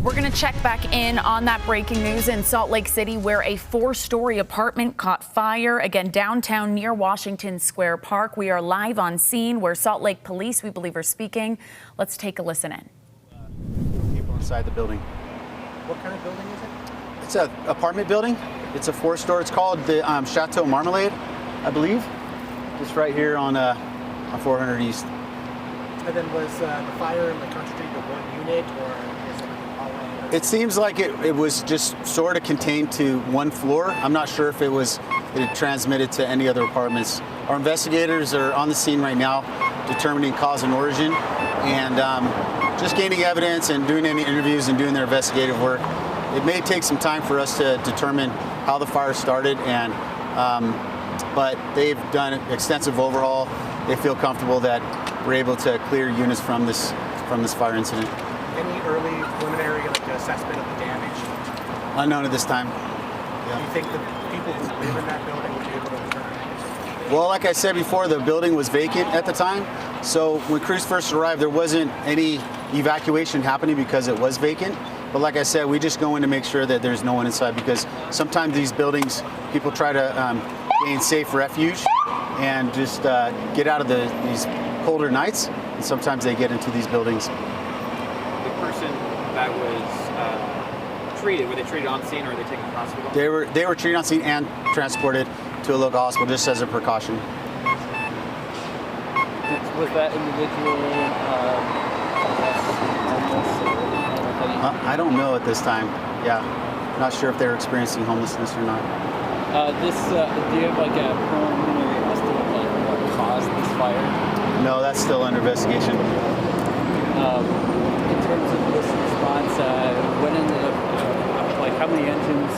We're going to check back in on that breaking news in Salt Lake City, where a 4-story apartment caught fire, again downtown near Washington Square Park. We are live on scene where Salt Lake police, we believe, are speaking. Let's take a listen in. People inside the building. What kind of building is it? It's an apartment building. It's a 4-story. It's called the Chateau Marmalade, I believe. Just right here on 400 East. And then was the fire concentrated to one unit, or is it like a hallway? It seems like it was just sort of contained to one floor. I'm not sure if it had transmitted to any other apartments. Our investigators are on the scene right now, determining cause and origin, and just gaining evidence and doing any interviews and doing their investigative work. It may take some time for us to determine how the fire started, and but they've done an extensive overhaul. They feel comfortable that we're able to clear units from this fire incident. Any early preliminary assessment of the damage? Unknown at this time. Yeah. Do you think the people who live in that building would be able to return it? Well, like I said before, the building was vacant at the time. So when crews first arrived, there wasn't any evacuation happening because it was vacant. But like I said, we just go in to make sure that there's no one inside, because sometimes these buildings, people try to gain safe refuge and just get out of these colder nights, and sometimes they get into these buildings. The person that was treated, were they treated on scene, or were they taken to the hospital? They were treated on scene and transported to a local hospital just as a precaution. Was that individual I don't know at this time. Yeah, not sure if they're experiencing homelessness or not. do you have like a preliminary estimate of what caused this fire? No, that's still under investigation. In terms of this response, what ended up, how many engines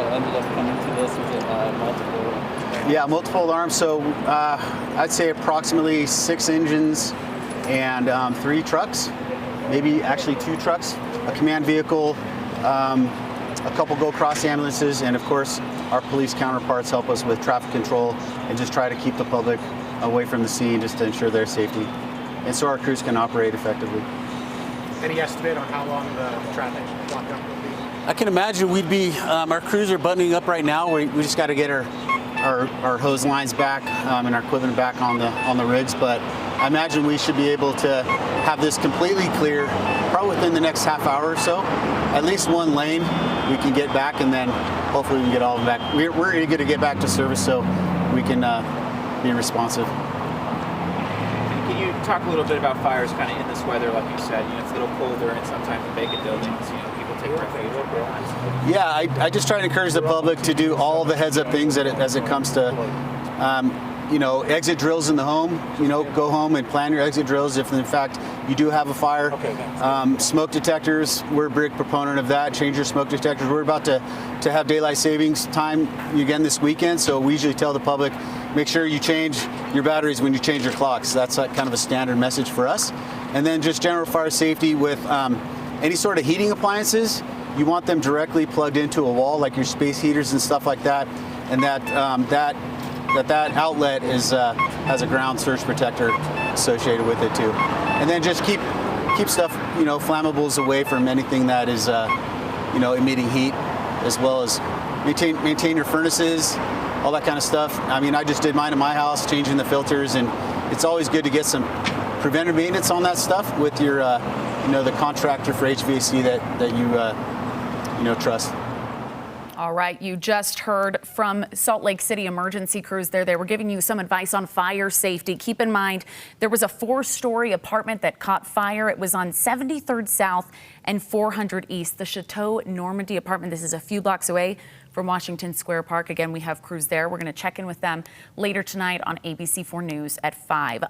ended up coming to this? Was it multiple? Yeah, multiple alarms. So I'd say approximately 6 engines and 3 trucks, maybe actually 2 trucks, a command vehicle, a couple Go Cross ambulances, and of course our police counterparts help us with traffic control and just try to keep the public away from the scene just to ensure their safety, and so our crews can operate effectively. Any estimate on how long the traffic lockup will be? I can imagine we'd be, our crews are buttoning up right now. We just got to get our hose lines back and our equipment back on the rigs, but I imagine we should be able to have this completely clear probably within the next half hour or so. At least one lane we can get back, and then hopefully we can get all of them back. We're eager to get back to service so we can be responsive. Can you talk a little bit about fires kind of in this weather? Like you said, it's a little colder, and sometimes in vacant buildings, people take refuge. Yeah, I just try to encourage the public to do all the heads-up things as it comes to, exit drills in the home. Go home and plan your exit drills if, in fact, you do have a fire. Smoke detectors, we're a big proponent of that. Change your smoke detectors. We're about to have daylight savings time again this weekend, so we usually tell the public, make sure you change your batteries when you change your clocks. That's kind of a standard message for us. And then just general fire safety with any sort of heating appliances. You want them directly plugged into a wall, like your space heaters and stuff like that, and that outlet has a ground surge protector associated with it too. And then just keep stuff, flammables away from anything that is emitting heat, as well as maintain your furnaces, all that kind of stuff. I mean, I just did mine at my house, changing the filters, and it's always good to get some preventive maintenance on that stuff with your the contractor for HVAC that you trust. All right, you just heard from Salt Lake City emergency crews there. They were giving you some advice on fire safety. Keep in mind, there was a 4-story apartment that caught fire. It was on 73rd South and 400 East, the Chateau Normandy apartment. This is a few blocks away from Washington Square Park. Again, we have crews there. We're going to check in with them later tonight on ABC4 News at 5.